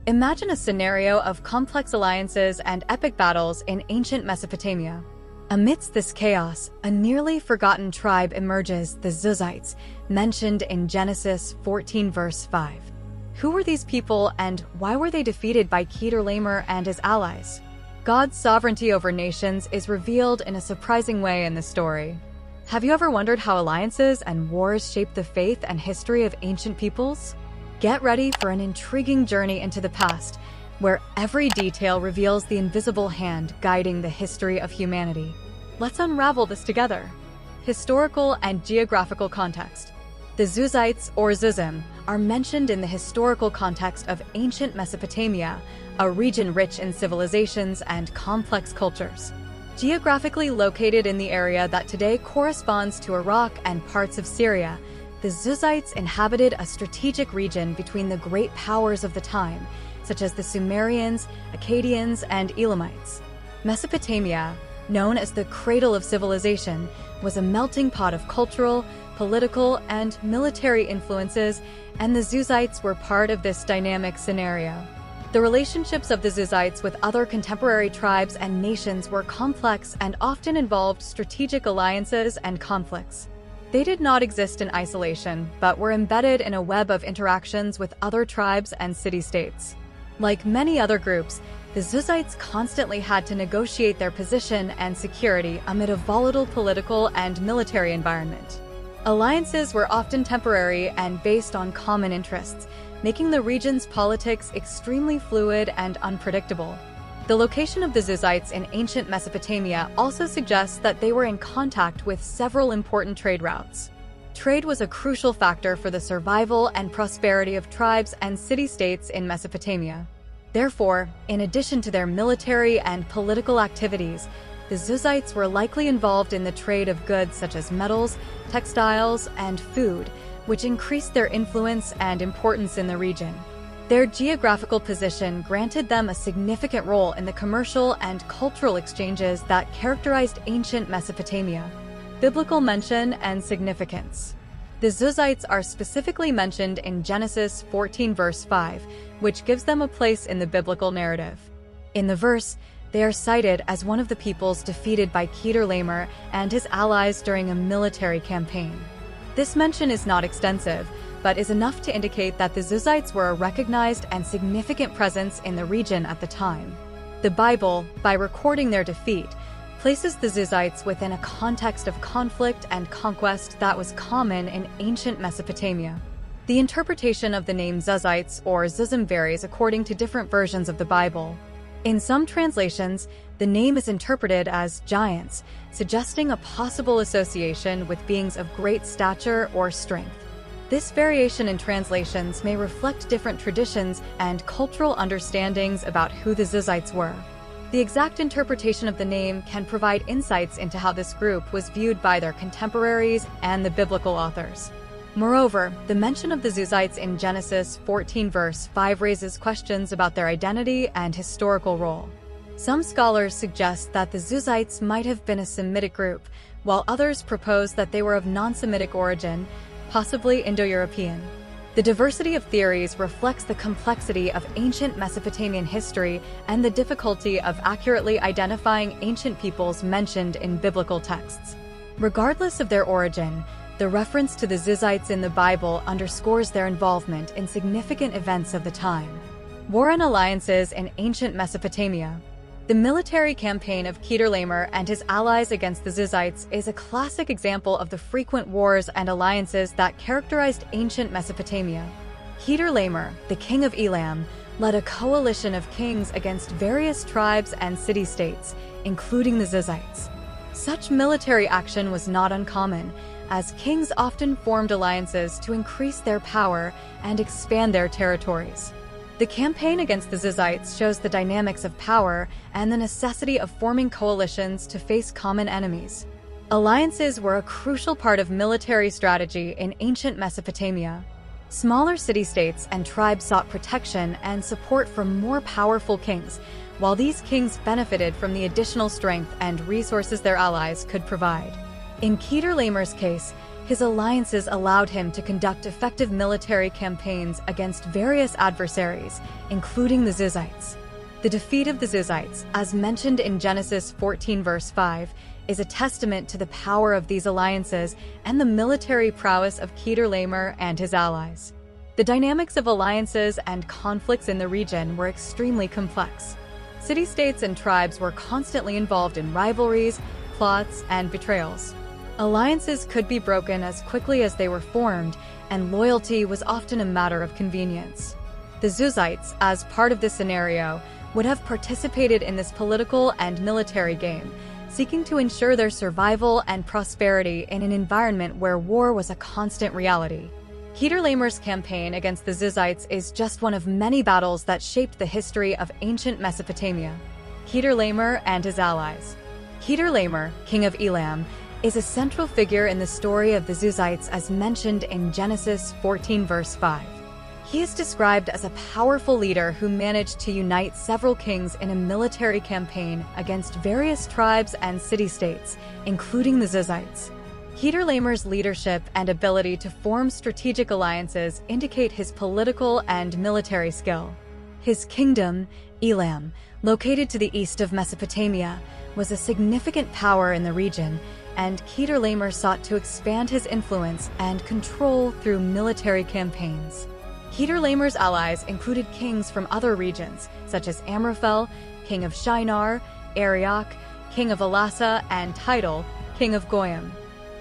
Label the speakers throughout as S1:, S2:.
S1: Imagine a scenario of complex alliances and epic battles in ancient Mesopotamia. Amidst this chaos, a nearly forgotten tribe emerges, the Zuzites, mentioned in Genesis 14 verse 5. Who were these people and why were they defeated by Kedorlaomer and his allies? God's sovereignty over nations is revealed in a surprising way in the story. Have you ever wondered how alliances and wars shape the faith and history of ancient peoples? Get ready for an intriguing journey into the past, where every detail reveals the invisible hand guiding the history of humanity. Let's unravel this together. Historical and geographical context. The Zuzites, or Zuzim, are mentioned in the historical context of ancient Mesopotamia, a region rich in civilizations and complex cultures. Geographically located in the area that today corresponds to Iraq and parts of Syria, the Zuzites inhabited a strategic region between the great powers of the time, such as the Sumerians, Akkadians, and Elamites. Mesopotamia, known as the cradle of civilization, was a melting pot of cultural, political, and military influences, and the Zuzites were part of this dynamic scenario. The relationships of the Zuzites with other contemporary tribes and nations were complex and often involved strategic alliances and conflicts. They did not exist in isolation, but were embedded in a web of interactions with other tribes and city-states. Like many other groups, the Zuzites constantly had to negotiate their position and security amid a volatile political and military environment. Alliances were often temporary and based on common interests, making the region's politics extremely fluid and unpredictable. The location of the Zuzites in ancient Mesopotamia also suggests that they were in contact with several important trade routes. Trade was a crucial factor for the survival and prosperity of tribes and city-states in Mesopotamia. Therefore, in addition to their military and political activities, the Zuzites were likely involved in the trade of goods such as metals, textiles, and food, which increased their influence and importance in the region. Their geographical position granted them a significant role in the commercial and cultural exchanges that characterized ancient Mesopotamia. Biblical mention and significance. The Zuzites are specifically mentioned in Genesis 14 verse 5, which gives them a place in the biblical narrative. In the verse, they are cited as one of the peoples defeated by Kedorlaomer and his allies during a military campaign. This mention is not extensive, but is enough to indicate that the Zuzites were a recognized and significant presence in the region at the time. The Bible, by recording their defeat, places the Zuzites within a context of conflict and conquest that was common in ancient Mesopotamia. The interpretation of the name Zuzites or Zuzim varies according to different versions of the Bible. In some translations, the name is interpreted as giants, suggesting a possible association with beings of great stature or strength. This variation in translations may reflect different traditions and cultural understandings about who the Zuzites were. The exact interpretation of the name can provide insights into how this group was viewed by their contemporaries and the biblical authors. Moreover, the mention of the Zuzites in Genesis 14 verse 5 raises questions about their identity and historical role. Some scholars suggest that the Zuzites might have been a Semitic group, while others propose that they were of non-Semitic origin, possibly Indo-European. The diversity of theories reflects the complexity of ancient Mesopotamian history and the difficulty of accurately identifying ancient peoples mentioned in biblical texts. Regardless of their origin, the reference to the Zuzites in the Bible underscores their involvement in significant events of the time. War and alliances in ancient Mesopotamia. The military campaign of Kedorlaomer and his allies against the Zuzites is a classic example of the frequent wars and alliances that characterized ancient Mesopotamia. Kedorlaomer, the king of Elam, led a coalition of kings against various tribes and city-states, including the Zuzites. Such military action was not uncommon, as kings often formed alliances to increase their power and expand their territories. The campaign against the Zuzites shows the dynamics of power and the necessity of forming coalitions to face common enemies. Alliances were a crucial part of military strategy in ancient Mesopotamia. Smaller city-states and tribes sought protection and support from more powerful kings, while these kings benefited from the additional strength and resources their allies could provide. In Kedorlaomer's case, His alliances allowed him to conduct effective military campaigns against various adversaries, including the Zuzites. The defeat of the Zuzites, as mentioned in Genesis 14 verse 5, is a testament to the power of these alliances and the military prowess of Kedorlaomer and his allies. The dynamics of alliances and conflicts in the region were extremely complex. City-states and tribes were constantly involved in rivalries, plots, and betrayals. Alliances could be broken as quickly as they were formed, and loyalty was often a matter of convenience. The Zuzites, as part of this scenario, would have participated in this political and military game, seeking to ensure their survival and prosperity in an environment where war was a constant reality. Kedorlaomer's campaign against the Zuzites is just one of many battles that shaped the history of ancient Mesopotamia. Kedorlaomer and his allies. Kedorlaomer, king of Elam, is a central figure in the story of the Zuzites as mentioned in Genesis 14 verse 5. He is described as a powerful leader who managed to unite several kings in a military campaign against various tribes and city-states, including the Zuzites. Kedorlaomer's leadership and ability to form strategic alliances indicate his political and military skill. His kingdom, Elam, located to the east of Mesopotamia, was a significant power in the region, and Kedorlaomer sought to expand his influence and control through military campaigns. Kedorlaomer's allies included kings from other regions, such as Amraphel, king of Shinar, Arioch, king of Elassa, and Tidal, king of Goyim.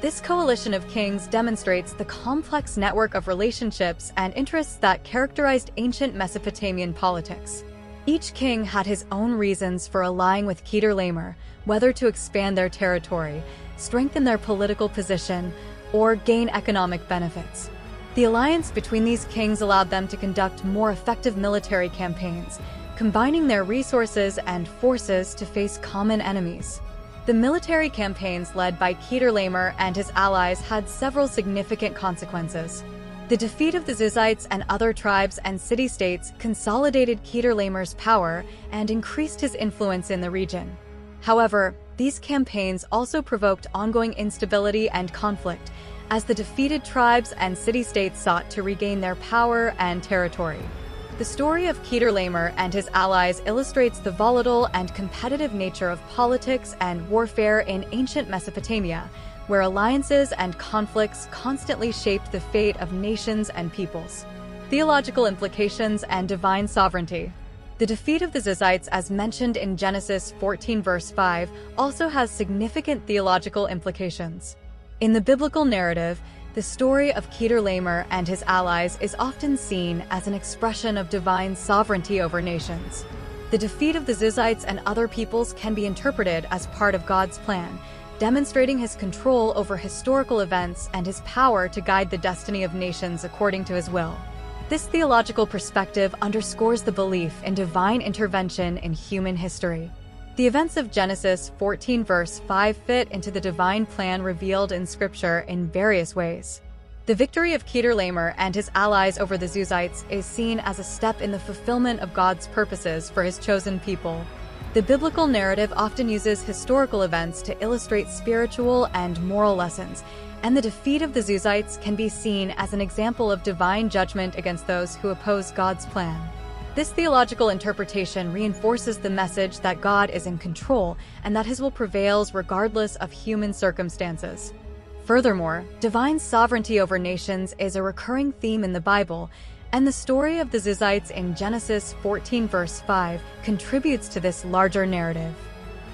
S1: This coalition of kings demonstrates the complex network of relationships and interests that characterized ancient Mesopotamian politics. Each king had his own reasons for allying with Kedorlaomer, whether to expand their territory, strengthen their political position, or gain economic benefits. The alliance between these kings allowed them to conduct more effective military campaigns, combining their resources and forces to face common enemies. The military campaigns led by Kedorlaomer and his allies had several significant consequences. The defeat of the Zuzites and other tribes and city-states consolidated Kedorlaomer's power and increased his influence in the region. However, these campaigns also provoked ongoing instability and conflict, as the defeated tribes and city-states sought to regain their power and territory. The story of Kedorlaomer and his allies illustrates the volatile and competitive nature of politics and warfare in ancient Mesopotamia, where alliances and conflicts constantly shaped the fate of nations and peoples. Theological implications and divine sovereignty. The defeat of the Zuzites, as mentioned in Genesis 14 verse 5, also has significant theological implications. In the biblical narrative, the story of Kedorlaomer and his allies is often seen as an expression of divine sovereignty over nations. The defeat of the Zuzites and other peoples can be interpreted as part of God's plan, demonstrating his control over historical events and his power to guide the destiny of nations according to his will. This theological perspective underscores the belief in divine intervention in human history. The events of Genesis 14 verse 5 fit into the divine plan revealed in Scripture in various ways. The victory of Kedorlaomer and his allies over the Zuzites is seen as a step in the fulfillment of God's purposes for his chosen people. The biblical narrative often uses historical events to illustrate spiritual and moral lessons, and the defeat of the Zuzites can be seen as an example of divine judgment against those who oppose God's plan. This theological interpretation reinforces the message that God is in control and that his will prevails regardless of human circumstances. Furthermore, divine sovereignty over nations is a recurring theme in the Bible, and the story of the Zuzites in Genesis 14 verse 5 contributes to this larger narrative.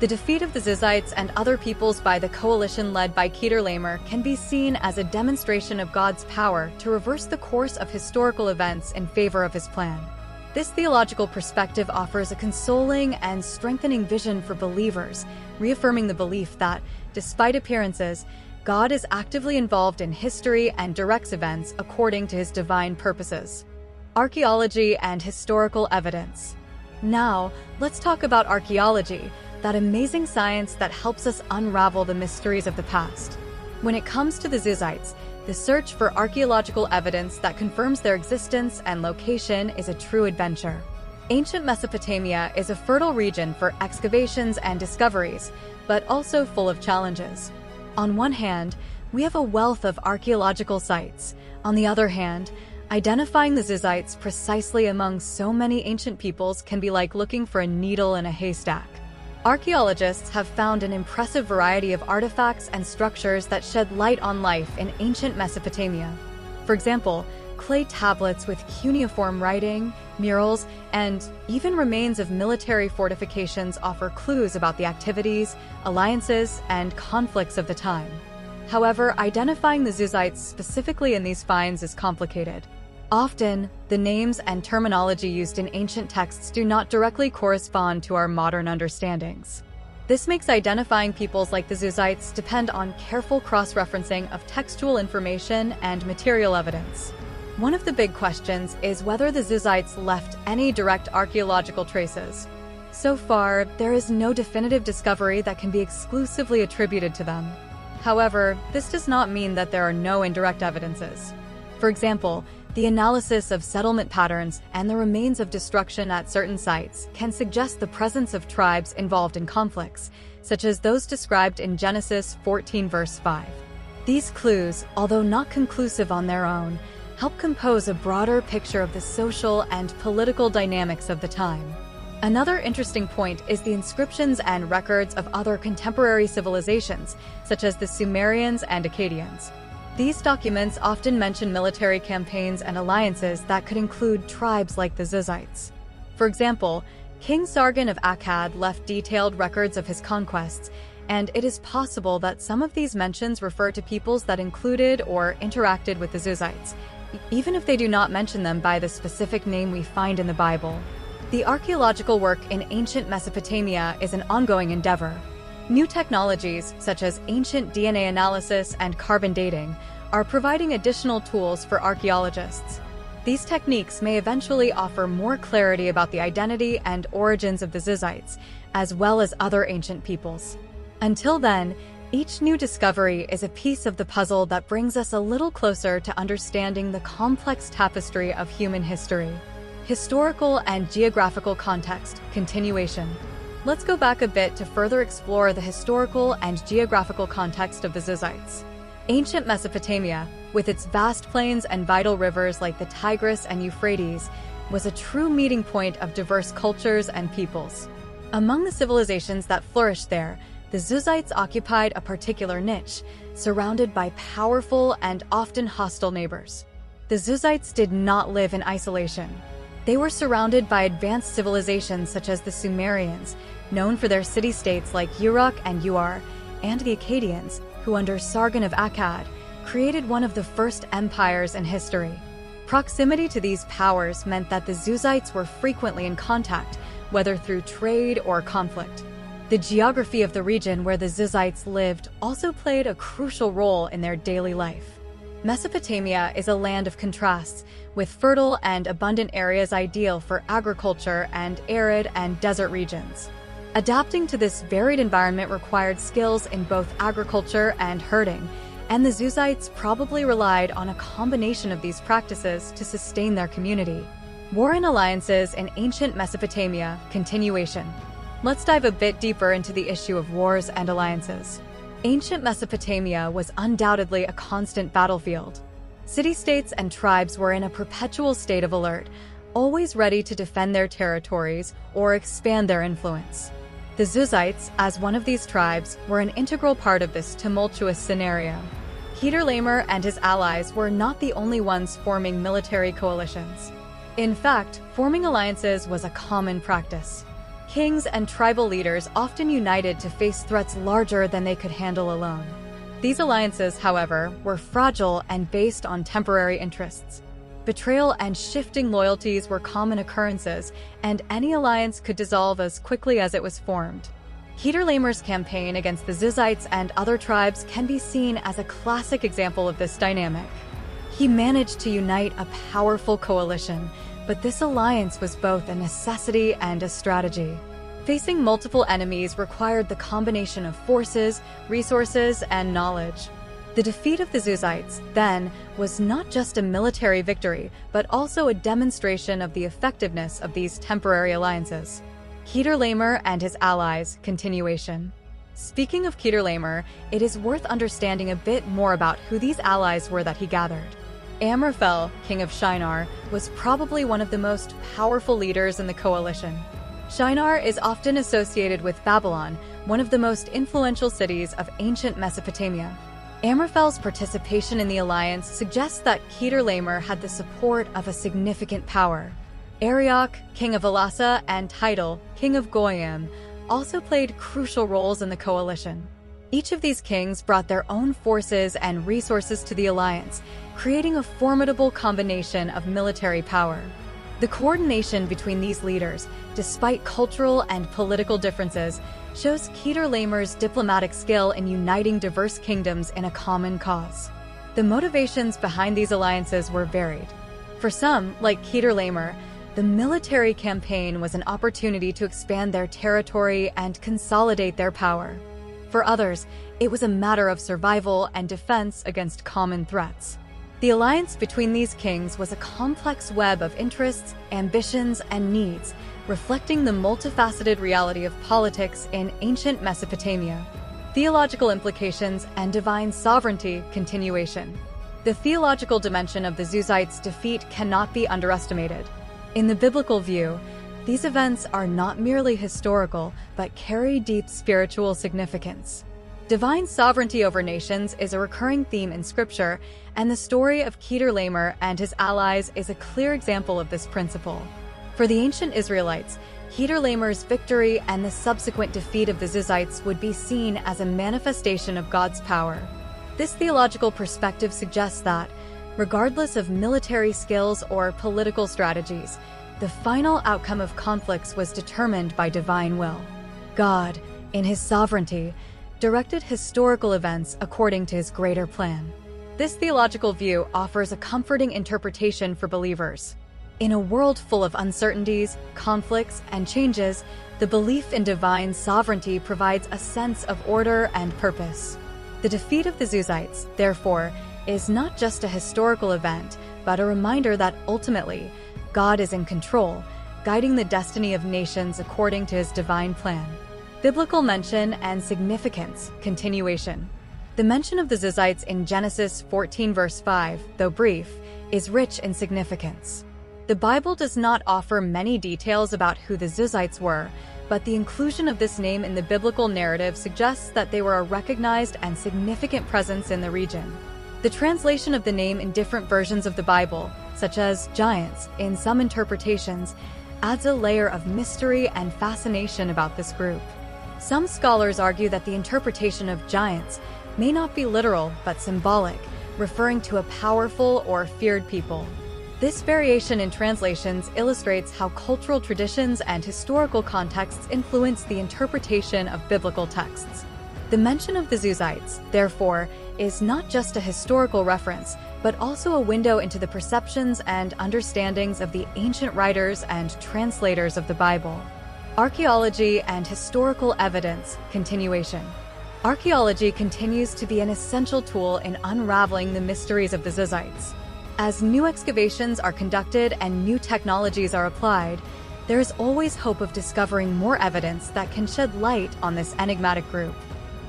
S1: The defeat of the Zuzites and other peoples by the coalition led by Kedorlaomer can be seen as a demonstration of God's power to reverse the course of historical events in favor of his plan. This theological perspective offers a consoling and strengthening vision for believers, reaffirming the belief that, despite appearances, God is actively involved in history and directs events according to his divine purposes. Archaeology and historical evidence. Now, let's talk about archaeology, that amazing science that helps us unravel the mysteries of the past. When it comes to the Zuzites, the search for archaeological evidence that confirms their existence and location is a true adventure. Ancient Mesopotamia is a fertile region for excavations and discoveries, but also full of challenges. On one hand, we have a wealth of archaeological sites. On the other hand, identifying the Zuzites precisely among so many ancient peoples can be like looking for a needle in a haystack. Archaeologists have found an impressive variety of artifacts and structures that shed light on life in ancient Mesopotamia. For example, clay tablets with cuneiform writing, murals, and even remains of military fortifications offer clues about the activities, alliances, and conflicts of the time. However, identifying the Zuzites specifically in these finds is complicated. Often, the names and terminology used in ancient texts do not directly correspond to our modern understandings. This makes identifying peoples like the Zuzites depend on careful cross-referencing of textual information and material evidence. One of the big questions is whether the Zuzites left any direct archaeological traces. So far, there is no definitive discovery that can be exclusively attributed to them. However, this does not mean that there are no indirect evidences. For example, the analysis of settlement patterns and the remains of destruction at certain sites can suggest the presence of tribes involved in conflicts, such as those described in Genesis 14 verse 5. These clues, although not conclusive on their own, help compose a broader picture of the social and political dynamics of the time. Another interesting point is the inscriptions and records of other contemporary civilizations, such as the Sumerians and Akkadians. These documents often mention military campaigns and alliances that could include tribes like the Zuzites. For example, King Sargon of Akkad left detailed records of his conquests, and it is possible that some of these mentions refer to peoples that included or interacted with the Zuzites, even if they do not mention them by the specific name we find in the Bible. The archaeological work in ancient Mesopotamia is an ongoing endeavor. New technologies, such as ancient DNA analysis and carbon dating, are providing additional tools for archaeologists. These techniques may eventually offer more clarity about the identity and origins of the Zuzites, as well as other ancient peoples. Until then, each new discovery is a piece of the puzzle that brings us a little closer to understanding the complex tapestry of human history. Historical and geographical context, continuation. Let's go back a bit to further explore the historical and geographical context of the Zuzites. Ancient Mesopotamia, with its vast plains and vital rivers like the Tigris and Euphrates, was a true meeting point of diverse cultures and peoples. Among the civilizations that flourished there, the Zuzites occupied a particular niche, surrounded by powerful and often hostile neighbors. The Zuzites did not live in isolation. They were surrounded by advanced civilizations such as the Sumerians, known for their city-states like Uruk and Uar, and the Akkadians, who under Sargon of Akkad, created one of the first empires in history. Proximity to these powers meant that the Zuzites were frequently in contact, whether through trade or conflict. The geography of the region where the Zuzites lived also played a crucial role in their daily life. Mesopotamia is a land of contrasts, with fertile and abundant areas ideal for agriculture and arid and desert regions. Adapting to this varied environment required skills in both agriculture and herding, and the Zuzites probably relied on a combination of these practices to sustain their community. War and alliances in ancient Mesopotamia, continuation. Let's dive a bit deeper into the issue of wars and alliances. Ancient Mesopotamia was undoubtedly a constant battlefield. City-states and tribes were in a perpetual state of alert, always ready to defend their territories or expand their influence. The Zuzites, as one of these tribes, were an integral part of this tumultuous scenario. Kedorlaomer and his allies were not the only ones forming military coalitions. In fact, forming alliances was a common practice. Kings and tribal leaders often united to face threats larger than they could handle alone. These alliances, however, were fragile and based on temporary interests. Betrayal and shifting loyalties were common occurrences, and any alliance could dissolve as quickly as it was formed. Kedorlaomer's campaign against the Zuzites and other tribes can be seen as a classic example of this dynamic. He managed to unite a powerful coalition, but this alliance was both a necessity and a strategy. Facing multiple enemies required the combination of forces, resources, and knowledge. The defeat of the Zuzites, then, was not just a military victory, but also a demonstration of the effectiveness of these temporary alliances. Kedorlaomer and his allies, continuation. Speaking of Kedorlaomer, it is worth understanding a bit more about who these allies were that he gathered. Amraphel, king of Shinar, was probably one of the most powerful leaders in the coalition. Shinar is often associated with Babylon, one of the most influential cities of ancient Mesopotamia. Amraphel's participation in the alliance suggests that Kedorlaomer had the support of a significant power. Arioch, king of Elassa, and Tidal, king of Goyim, also played crucial roles in the coalition. Each of these kings brought their own forces and resources to the alliance, creating a formidable combination of military power. The coordination between these leaders, despite cultural and political differences, shows Kedorlaomer's diplomatic skill in uniting diverse kingdoms in a common cause. The motivations behind these alliances were varied. For some, like Kedorlaomer, the military campaign was an opportunity to expand their territory and consolidate their power. For others, it was a matter of survival and defense against common threats. The alliance between these kings was a complex web of interests, ambitions, and needs, reflecting the multifaceted reality of politics in ancient Mesopotamia. Theological implications and divine sovereignty continuation. The theological dimension of the Zuzites' defeat cannot be underestimated. In the biblical view, these events are not merely historical, but carry deep spiritual significance. Divine sovereignty over nations is a recurring theme in Scripture, and the story of Kedorlaomer and his allies is a clear example of this principle. For the ancient Israelites, Kedorlaomer's victory and the subsequent defeat of the Zuzites would be seen as a manifestation of God's power. This theological perspective suggests that, regardless of military skills or political strategies, the final outcome of conflicts was determined by divine will. God, in his sovereignty, directed historical events according to his greater plan. This theological view offers a comforting interpretation for believers. In a world full of uncertainties, conflicts, and changes, the belief in divine sovereignty provides a sense of order and purpose. The defeat of the Zuzites, therefore, is not just a historical event, but a reminder that ultimately, God is in control, guiding the destiny of nations according to his divine plan. Biblical mention and significance continuation. The mention of the Zuzites in Genesis 14 verse 5, though brief, is rich in significance. The Bible does not offer many details about who the Zuzites were, but the inclusion of this name in the biblical narrative suggests that they were a recognized and significant presence in the region. The translation of the name in different versions of the Bible, such as giants in some interpretations, adds a layer of mystery and fascination about this group. Some scholars argue that the interpretation of giants may not be literal but symbolic, referring to a powerful or feared people. This variation in translations illustrates how cultural traditions and historical contexts influence the interpretation of biblical texts. The mention of the Zuzites, therefore, is not just a historical reference, but also a window into the perceptions and understandings of the ancient writers and translators of the Bible. Archaeology and historical evidence continuation. Archaeology continues to be an essential tool in unraveling the mysteries of the Zuzites. As new excavations are conducted and new technologies are applied, there is always hope of discovering more evidence that can shed light on this enigmatic group.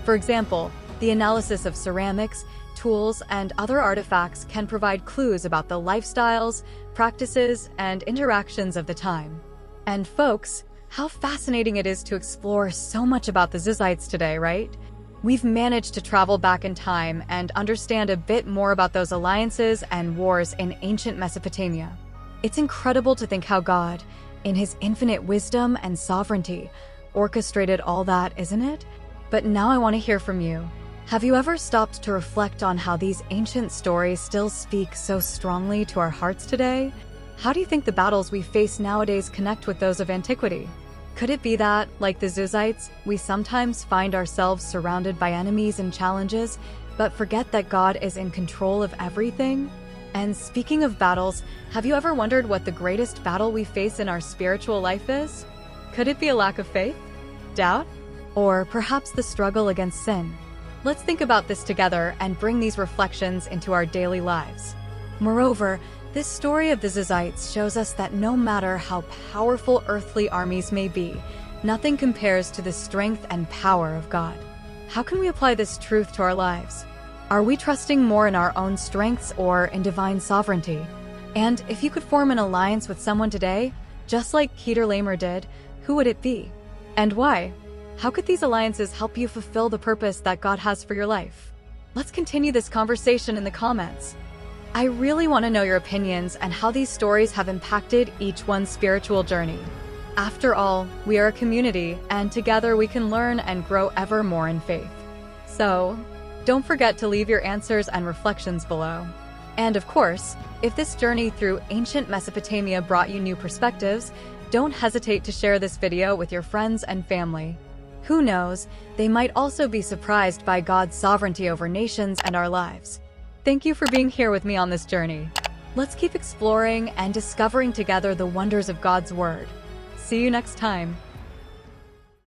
S1: For example, the analysis of ceramics, tools, and other artifacts can provide clues about the lifestyles, practices, and interactions of the time. And folks, how fascinating it is to explore so much about the Zuzites today, right? We've managed to travel back in time and understand a bit more about those alliances and wars in ancient Mesopotamia. It's incredible to think how God, in his infinite wisdom and sovereignty, orchestrated all that, isn't it? But now I want to hear from you. Have you ever stopped to reflect on how these ancient stories still speak so strongly to our hearts today? How do you think the battles we face nowadays connect with those of antiquity? Could it be that, like the Zuzites, we sometimes find ourselves surrounded by enemies and challenges, but forget that God is in control of everything? And speaking of battles, have you ever wondered what the greatest battle we face in our spiritual life is? Could it be a lack of faith? Doubt? Or perhaps the struggle against sin? Let's think about this together and bring these reflections into our daily lives. Moreover, this story of the Zuzites shows us that no matter how powerful earthly armies may be, nothing compares to the strength and power of God. How can we apply this truth to our lives? Are we trusting more in our own strengths or in divine sovereignty? And if you could form an alliance with someone today, just like Kedorlaomer did, who would it be? And why? How could these alliances help you fulfill the purpose that God has for your life? Let's continue this conversation in the comments. I really want to know your opinions and how these stories have impacted each one's spiritual journey. After all, we are a community, and together we can learn and grow ever more in faith. So, don't forget to leave your answers and reflections below. And of course, if this journey through ancient Mesopotamia brought you new perspectives, don't hesitate to share this video with your friends and family. Who knows, they might also be surprised by God's sovereignty over nations and our lives. Thank you for being here with me on this journey. Let's keep exploring and discovering together the wonders of God's Word. See you next time.